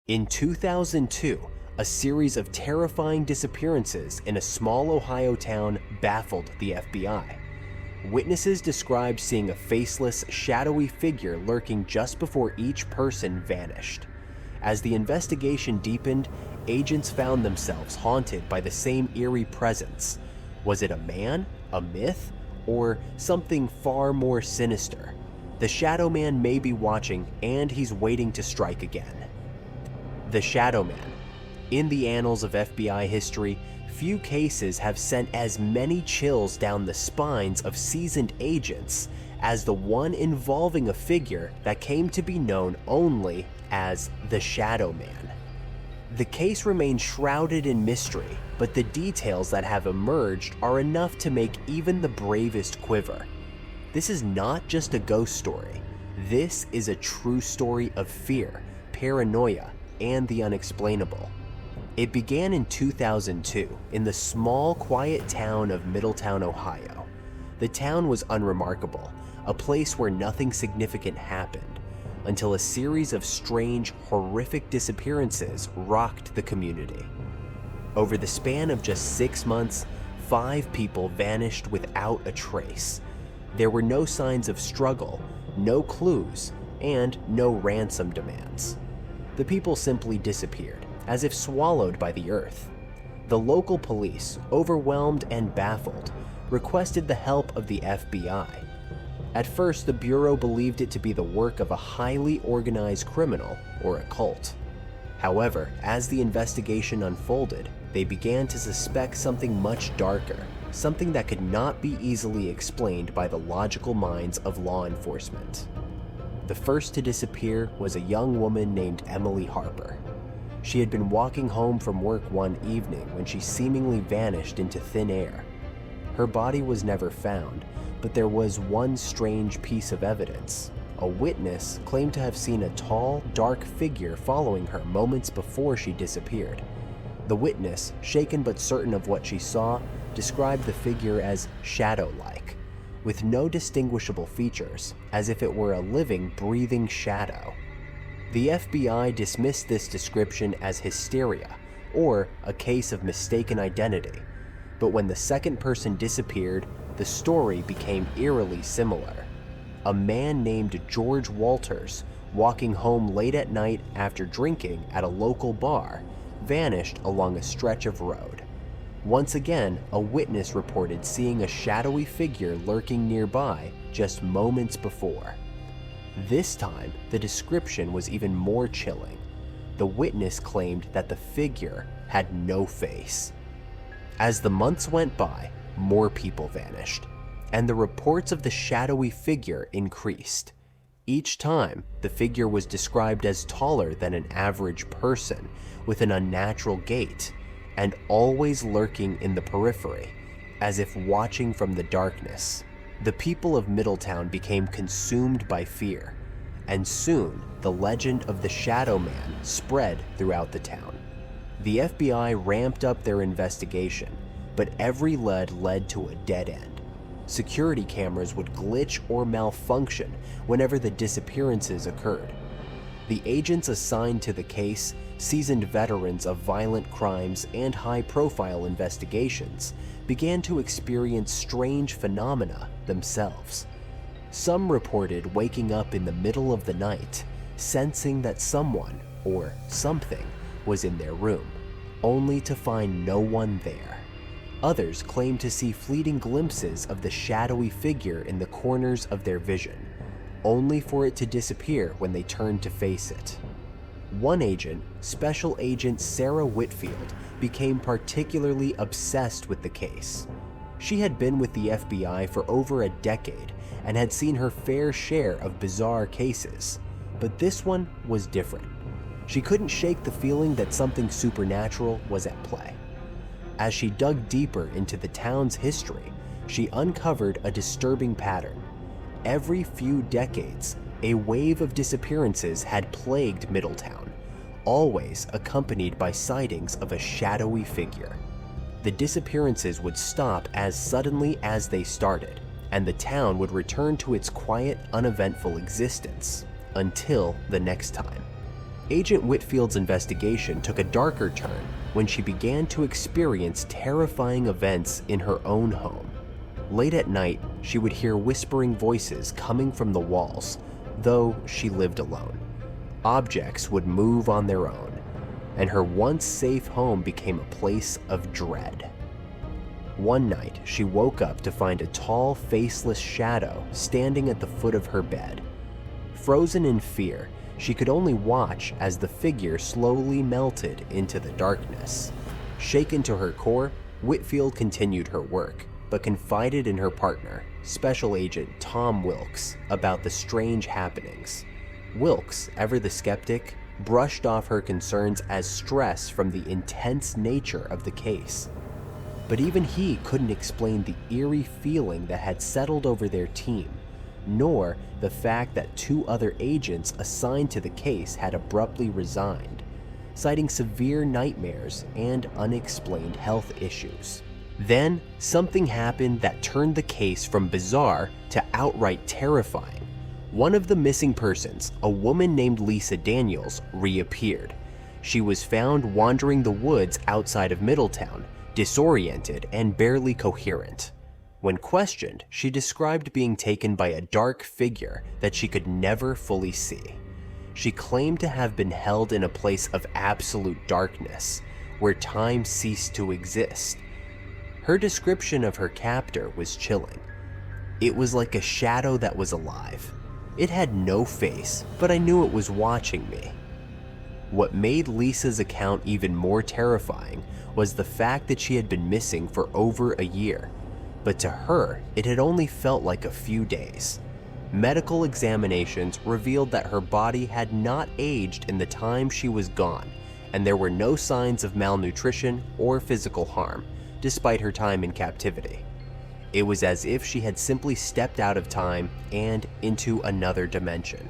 In 2002, a series of terrifying disappearances in a small Ohio town baffled the FBI. Witnesses described seeing a faceless, shadowy figure lurking just before each person vanished. As the investigation deepened, agents found themselves haunted by the same eerie presence. Was it a man, a myth, or something far more sinister? The shadowman may be watching, and he's waiting to strike again. The shadowman. In the annals of FBI history, few cases have sent as many chills down the spines of seasoned agents as the one involving a figure that came to be known only as the Shadowman. The case remains shrouded in mystery, but the details that have emerged are enough to make even the bravest quiver. This is not just a ghost story. This is a true story of fear, paranoia, and the unexplainable. It began in 2002 in the small, quiet town of Middletown, Ohio. The town was unremarkable, a place where nothing significant happened, until a series of strange, horrific disappearances rocked the community. Over the span of just 6 months, 5 people vanished without a trace. There were no signs of struggle, no clues, and no ransom demands. The people simply disappeared, as if swallowed by the earth. The local police, overwhelmed and baffled, requested the help of the FBI. At first, the Bureau believed it to be the work of a highly organized criminal or a cult. However, as the investigation unfolded, they began to suspect something much darker, something that could not be easily explained by the logical minds of law enforcement. The first to disappear was a young woman named Emily Harper. She had been walking home from work one evening when she seemingly vanished into thin air. Her body was never found, but there was one strange piece of evidence. A witness claimed to have seen a tall, dark figure following her moments before she disappeared. The witness, shaken but certain of what she saw, described the figure as shadow-like, with no distinguishable features, as if it were a living, breathing shadow. The FBI dismissed this description as hysteria, or a case of mistaken identity. But when the second person disappeared, the story became eerily similar. A man named George Walters, walking home late at night after drinking at a local bar, vanished along a stretch of road. Once again, a witness reported seeing a shadowy figure lurking nearby just moments before. This time, the description was even more chilling. The witness claimed that the figure had no face. As the months went by, more people vanished, and the reports of the shadowy figure increased. Each time, the figure was described as taller than an average person, with an unnatural gait, and always lurking in the periphery, as if watching from the darkness. The people of Middletown became consumed by fear, and soon the legend of the Shadowman spread throughout the town. The FBI ramped up their investigation, but every lead led to a dead end. Security cameras would glitch or malfunction whenever the disappearances occurred. The agents assigned to the case, seasoned veterans of violent crimes and high-profile investigations, began to experience strange phenomena themselves. Some reported waking up in the middle of the night, sensing that someone or something was in their room, only to find no one there. Others claimed to see fleeting glimpses of the shadowy figure in the corners of their vision, only for it to disappear when they turned to face it. One agent, Special Agent Sarah Whitfield, became particularly obsessed with the case. She had been with the FBI for over a decade and had seen her fair share of bizarre cases, but this one was different. She couldn't shake the feeling that something supernatural was at play. As she dug deeper into the town's history, she uncovered a disturbing pattern. Every few decades, a wave of disappearances had plagued Middletown, always accompanied by sightings of a shadowy figure. The disappearances would stop as suddenly as they started, and the town would return to its quiet, uneventful existence until the next time. Agent Whitfield's investigation took a darker turn when she began to experience terrifying events in her own home. Late at night, she would hear whispering voices coming from the walls, though she lived alone. Objects would move on their own, and her once safe home became a place of dread. One night, she woke up to find a tall, faceless shadow standing at the foot of her bed. Frozen in fear, she could only watch as the figure slowly melted into the darkness. Shaken to her core, Whitfield continued her work, but confided in her partner, Special Agent Tom Wilkes, about the strange happenings. Wilkes, ever the skeptic, brushed off her concerns as stress from the intense nature of the case. But even he couldn't explain the eerie feeling that had settled over their team, nor the fact that 2 other agents assigned to the case had abruptly resigned, citing severe nightmares and unexplained health issues. Then, something happened that turned the case from bizarre to outright terrifying. One of the missing persons, a woman named Lisa Daniels, reappeared. She was found wandering the woods outside of Middletown, disoriented and barely coherent. When questioned, she described being taken by a dark figure that she could never fully see. She claimed to have been held in a place of absolute darkness, where time ceased to exist. Her description of her captor was chilling. It was like a shadow that was alive. It had no face, but I knew it was watching me. What made Lisa's account even more terrifying was the fact that she had been missing for over a year, but to her, it had only felt like a few days. Medical examinations revealed that her body had not aged in the time she was gone, and there were no signs of malnutrition or physical harm, despite her time in captivity. It was as if she had simply stepped out of time and into another dimension.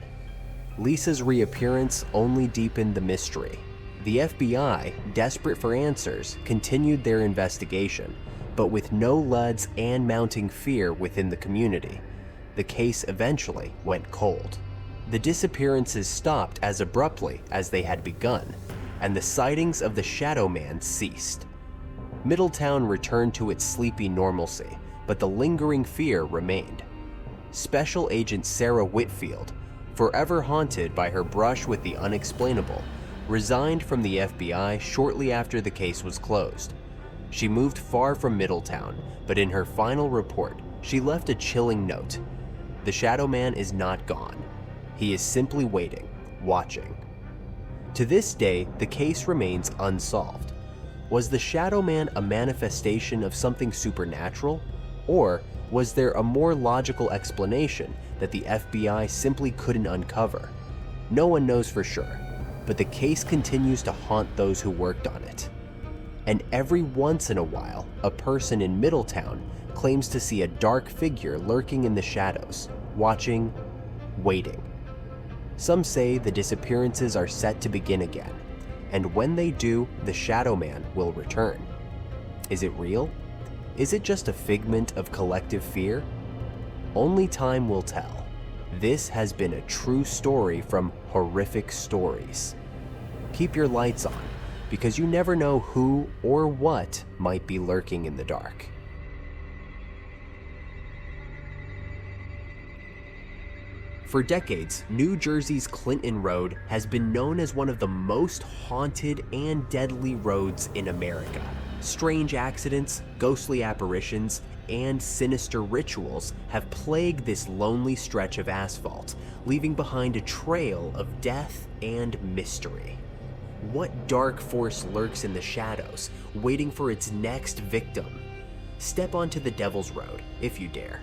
Lisa's reappearance only deepened the mystery. The FBI, desperate for answers, continued their investigation, but with no leads and mounting fear within the community, the case eventually went cold. The disappearances stopped as abruptly as they had begun, and the sightings of the shadowman ceased. Middletown returned to its sleepy normalcy, but the lingering fear remained. Special Agent Sarah Whitfield, forever haunted by her brush with the unexplainable, resigned from the FBI shortly after the case was closed. She moved far from Middletown, but in her final report, she left a chilling note. The Shadowman is not gone. He is simply waiting, watching. To this day, the case remains unsolved. Was the Shadowman a manifestation of something supernatural? Or was there a more logical explanation that the FBI simply couldn't uncover? No one knows for sure, but the case continues to haunt those who worked on it. And every once in a while, a person in Middletown claims to see a dark figure lurking in the shadows, watching, waiting. Some say the disappearances are set to begin again, and when they do, the Shadowman will return. Is it real? Is it just a figment of collective fear? Only time will tell. This has been a true story from Horrific Stories. Keep your lights on, because you never know who or what might be lurking in the dark. For decades, New Jersey's Clinton Road has been known as one of the most haunted and deadly roads in America. Strange accidents, ghostly apparitions, and sinister rituals have plagued this lonely stretch of asphalt, leaving behind a trail of death and mystery. What dark force lurks in the shadows, waiting for its next victim? Step onto the Devil's Road, if you dare.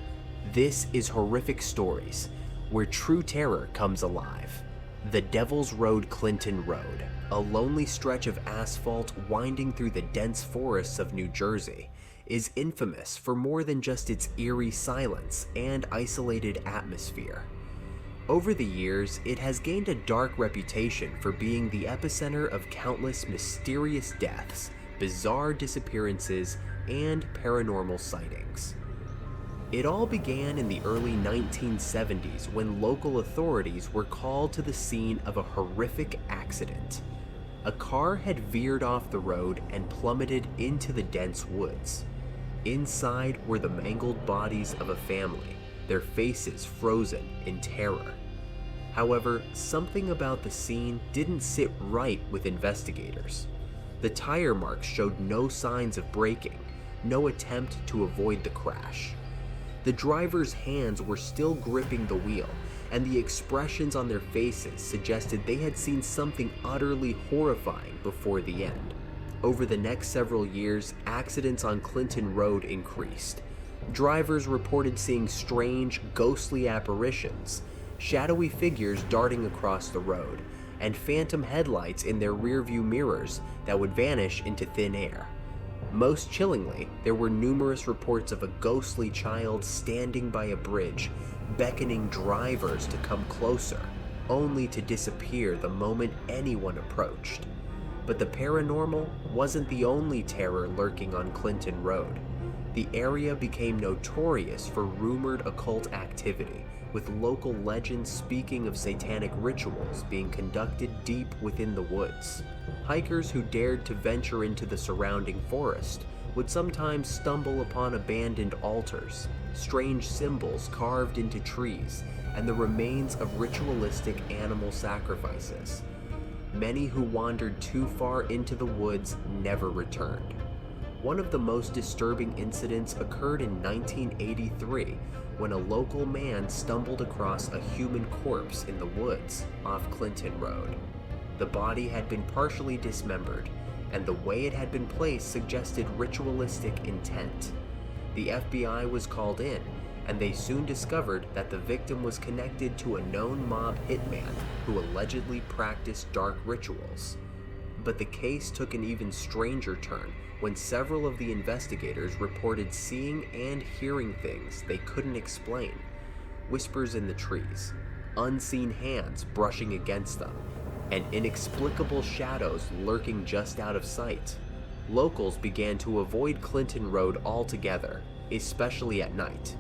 This is Horrific Stories, where true terror comes alive. The Devil's Road, Clinton Road, a lonely stretch of asphalt winding through the dense forests of New Jersey, is infamous for more than just its eerie silence and isolated atmosphere. Over the years, it has gained a dark reputation for being the epicenter of countless mysterious deaths, bizarre disappearances, and paranormal sightings. It all began in the early 1970s when local authorities were called to the scene of a horrific accident. A car had veered off the road and plummeted into the dense woods. Inside were the mangled bodies of a family, their faces frozen in terror. However, something about the scene didn't sit right with investigators. The tire marks showed no signs of braking, no attempt to avoid the crash. The driver's hands were still gripping the wheel, and the expressions on their faces suggested they had seen something utterly horrifying before the end. Over the next several years, accidents on Clinton Road increased. Drivers reported seeing strange, ghostly apparitions, shadowy figures darting across the road, and phantom headlights in their rearview mirrors that would vanish into thin air. Most chillingly, there were numerous reports of a ghostly child standing by a bridge, beckoning drivers to come closer, only to disappear the moment anyone approached. But the paranormal wasn't the only terror lurking on Clinton Road. The area became notorious for rumored occult activity, with local legends speaking of satanic rituals being conducted deep within the woods. Hikers who dared to venture into the surrounding forest would sometimes stumble upon abandoned altars, strange symbols carved into trees, and the remains of ritualistic animal sacrifices. Many who wandered too far into the woods never returned. One of the most disturbing incidents occurred in 1983 when a local man stumbled across a human corpse in the woods off Clinton Road. The body had been partially dismembered, and the way it had been placed suggested ritualistic intent. The FBI was called in, and they soon discovered that the victim was connected to a known mob hitman who allegedly practiced dark rituals. But the case took an even stranger turn when several of the investigators reported seeing and hearing things they couldn't explain. Whispers in the trees, unseen hands brushing against them, and inexplicable shadows lurking just out of sight. Locals began to avoid Clinton Road altogether, especially at night.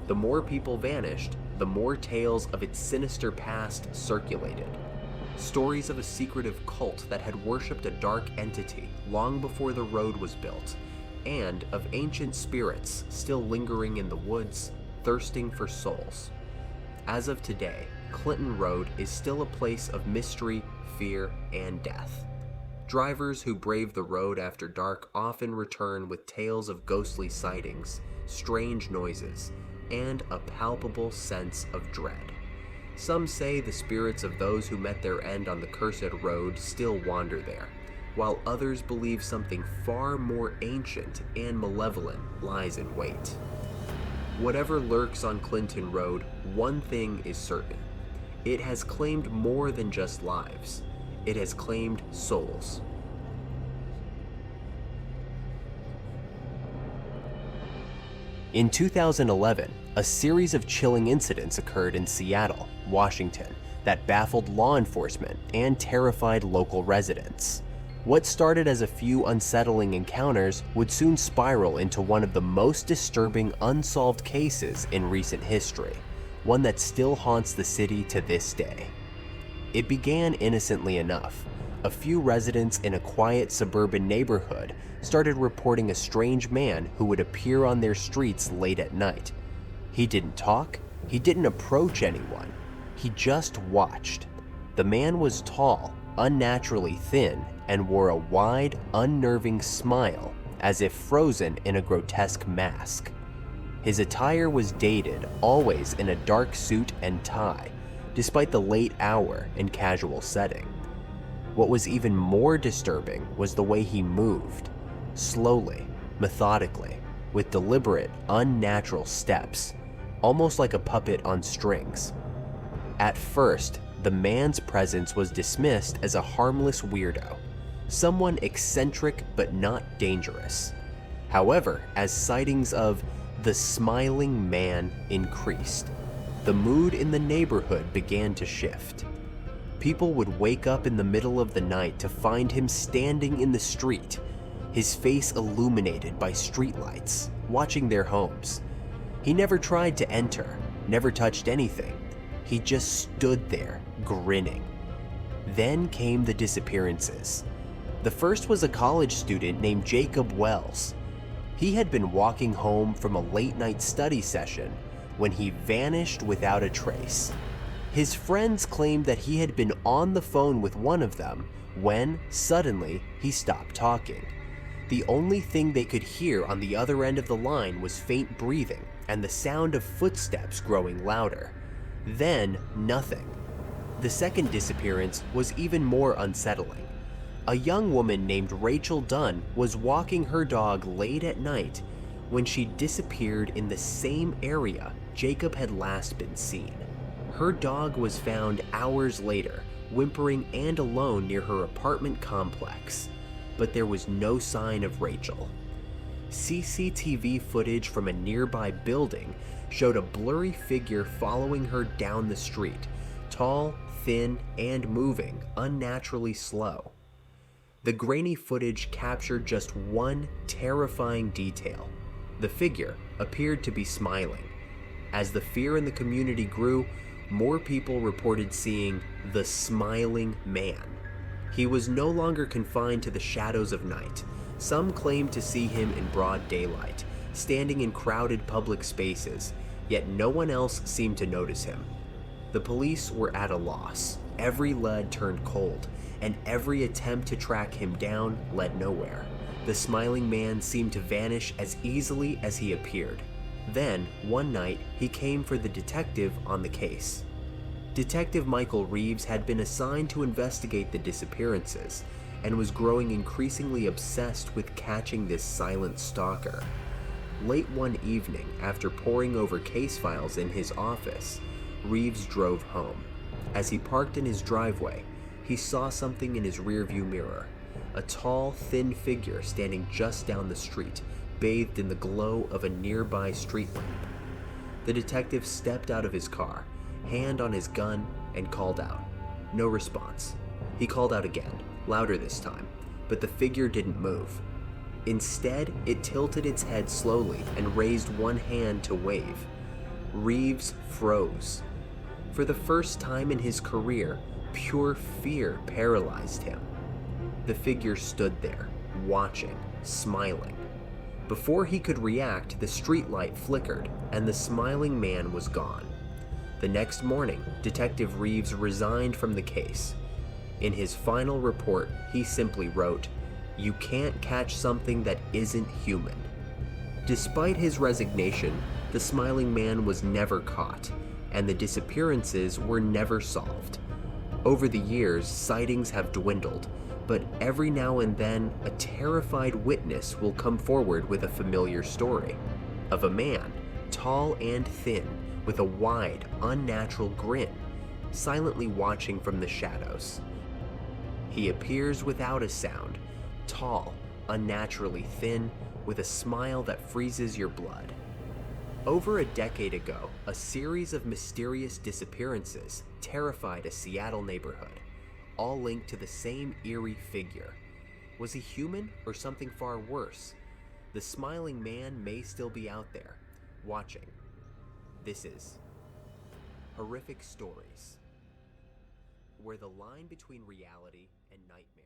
The more people vanished, the more tales of its sinister past circulated. Stories of a secretive cult that had worshipped a dark entity long before the road was built, and of ancient spirits still lingering in the woods, thirsting for souls. As of today, Clinton Road is still a place of mystery, fear, and death. Drivers who brave the road after dark often return with tales of ghostly sightings, strange noises, and a palpable sense of dread. Some say the spirits of those who met their end on the cursed road still wander there, while others believe something far more ancient and malevolent lies in wait. Whatever lurks on Clinton Road, one thing is certain. It has claimed more than just lives. It has claimed souls. In 2011, a series of chilling incidents occurred in Seattle, Washington, that baffled law enforcement and terrified local residents. What started as a few unsettling encounters would soon spiral into one of the most disturbing unsolved cases in recent history, one that still haunts the city to this day. It began innocently enough. A few residents in a quiet suburban neighborhood started reporting a strange man who would appear on their streets late at night. He didn't talk, he didn't approach anyone, he just watched. The man was tall, unnaturally thin, and wore a wide, unnerving smile, as if frozen in a grotesque mask. His attire was dated, always in a dark suit and tie, despite the late hour and casual setting. What was even more disturbing was the way he moved, slowly, methodically, with deliberate, unnatural steps, almost like a puppet on strings. At first, the man's presence was dismissed as a harmless weirdo, someone eccentric but not dangerous. However, as sightings of the smiling man increased, the mood in the neighborhood began to shift. People would wake up in the middle of the night to find him standing in the street, his face illuminated by streetlights, watching their homes. He never tried to enter, never touched anything. He just stood there, grinning. Then came the disappearances. The first was a college student named Jacob Wells. He had been walking home from a late-night study session when he vanished without a trace. His friends claimed that he had been on the phone with one of them when, suddenly, he stopped talking. The only thing they could hear on the other end of the line was faint breathing and the sound of footsteps growing louder. Then, nothing. The second disappearance was even more unsettling. A young woman named Rachel Dunn was walking her dog late at night when she disappeared in the same area Jacob had last been seen. Her dog was found hours later, whimpering and alone near her apartment complex, but there was no sign of Rachel. CCTV footage from a nearby building showed a blurry figure following her down the street, tall, thin, and moving unnaturally slow. The grainy footage captured just one terrifying detail. The figure appeared to be smiling. As the fear in the community grew, more people reported seeing the smiling man. He was no longer confined to the shadows of night. Some claimed to see him in broad daylight, standing in crowded public spaces, yet no one else seemed to notice him. The police were at a loss. Every lead turned cold, and every attempt to track him down led nowhere. The smiling man seemed to vanish as easily as he appeared. Then, one night, he came for the detective on the case. Detective Michael Reeves had been assigned to investigate the disappearances and was growing increasingly obsessed with catching this silent stalker. Late one evening, after poring over case files in his office, Reeves drove home. As he parked in his driveway, he saw something in his rearview mirror. A tall, thin figure standing just down the street, bathed in the glow of a nearby street lamp. The detective stepped out of his car, hand on his gun, and called out. No response. He called out again, louder this time, but the figure didn't move. Instead, it tilted its head slowly and raised one hand to wave. Reeves froze. For the first time in his career, pure fear paralyzed him. The figure stood there, watching, smiling. Before he could react, the streetlight flickered, and the smiling man was gone. The next morning, Detective Reeves resigned from the case. In his final report, he simply wrote, "You can't catch something that isn't human." Despite his resignation, the smiling man was never caught, and the disappearances were never solved. Over the years, sightings have dwindled, but every now and then, a terrified witness will come forward with a familiar story of a man, tall and thin, with a wide, unnatural grin, silently watching from the shadows. He appears without a sound, tall, unnaturally thin, with a smile that freezes your blood. Over a decade ago, a series of mysterious disappearances terrified a Seattle neighborhood, all linked to the same eerie figure. Was he human or something far worse? The smiling man may still be out there, watching. This is Horrific Stories, where the line between reality and nightmare